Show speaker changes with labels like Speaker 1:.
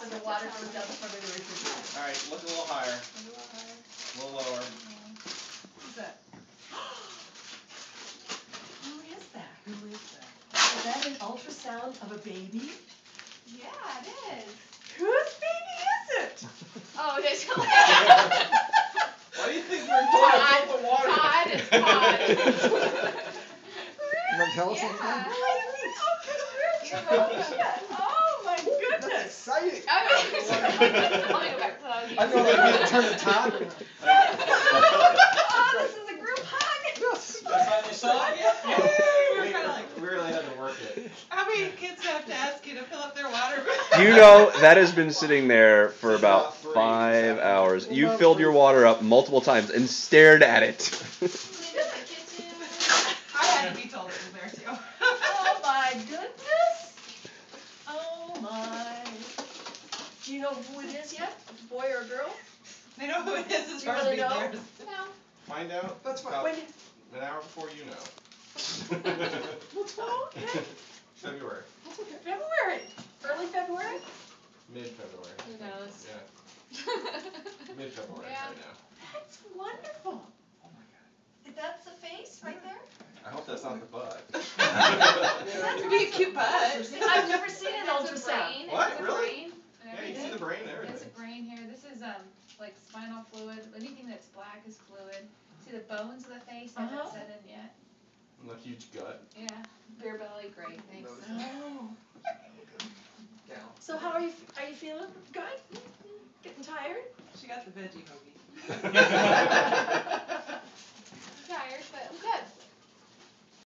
Speaker 1: so the water goes down the front of the refrigerator.
Speaker 2: Alright, look a little higher.
Speaker 3: A little higher.
Speaker 2: A little lower.
Speaker 3: Who's that?
Speaker 1: Who is that?
Speaker 3: Who is that?
Speaker 1: Is that an ultrasound of a baby?
Speaker 3: Yeah, it is.
Speaker 1: Whose baby is it?
Speaker 3: Oh, it is.
Speaker 2: Why do you think we're doing the water?
Speaker 3: Todd, it's Todd.
Speaker 4: You want to tell us
Speaker 3: Yeah.
Speaker 4: something?
Speaker 1: Oh my
Speaker 4: That's
Speaker 1: goodness!
Speaker 4: exciting.
Speaker 3: Let me go back to that.
Speaker 4: I know that we turn to Todd.
Speaker 1: Oh, this is a group hug!
Speaker 4: Yes.
Speaker 2: That's how you saw it?
Speaker 3: We were kinda like,
Speaker 2: We really had to work it.
Speaker 3: how many kids have to ask you to fill up their water?
Speaker 5: Do you know that has been sitting there for
Speaker 2: It's
Speaker 5: about
Speaker 2: about 3
Speaker 5: 5 hours? You
Speaker 4: About
Speaker 5: filled your
Speaker 4: 3.
Speaker 5: water up multiple times and stared at it.
Speaker 3: I had to be told it was there too.
Speaker 1: Oh my goodness! Oh my. Do you know who it is yet? A boy or a girl?
Speaker 3: They know who it is as
Speaker 1: Do
Speaker 3: far
Speaker 1: you
Speaker 3: as
Speaker 1: really
Speaker 3: being
Speaker 1: know?
Speaker 3: theirs.
Speaker 2: Find out
Speaker 4: That's fine.
Speaker 2: about
Speaker 1: When
Speaker 2: an hour before you know.
Speaker 1: What's wrong? Okay.
Speaker 2: February.
Speaker 1: That's okay. February. Early February?
Speaker 2: Mid-February.
Speaker 3: Who knows?
Speaker 2: Yeah. Mid-February
Speaker 3: Yeah.
Speaker 2: right now.
Speaker 1: That's wonderful.
Speaker 4: Oh my God.
Speaker 1: That's the face right there?
Speaker 2: I hope that's not the butt.
Speaker 3: It'd be a cute butt.
Speaker 1: I've never seen an
Speaker 6: It's a
Speaker 1: ultrasound.
Speaker 6: brain.
Speaker 2: What?
Speaker 6: It's a
Speaker 2: Really?
Speaker 6: brain and
Speaker 2: Yeah, you can see
Speaker 6: everything.
Speaker 2: the brain and
Speaker 6: There's a
Speaker 2: everything.
Speaker 6: brain here. This is like spinal fluid. Anything that's black is fluid. See the bones of the face haven't set in yet.
Speaker 2: And the huge gut.
Speaker 6: Yeah. Beer belly, great, thanks.
Speaker 1: Oh.
Speaker 4: Down.
Speaker 1: So how are you feeling? Good? Getting tired?
Speaker 3: She got the veggie hoagie.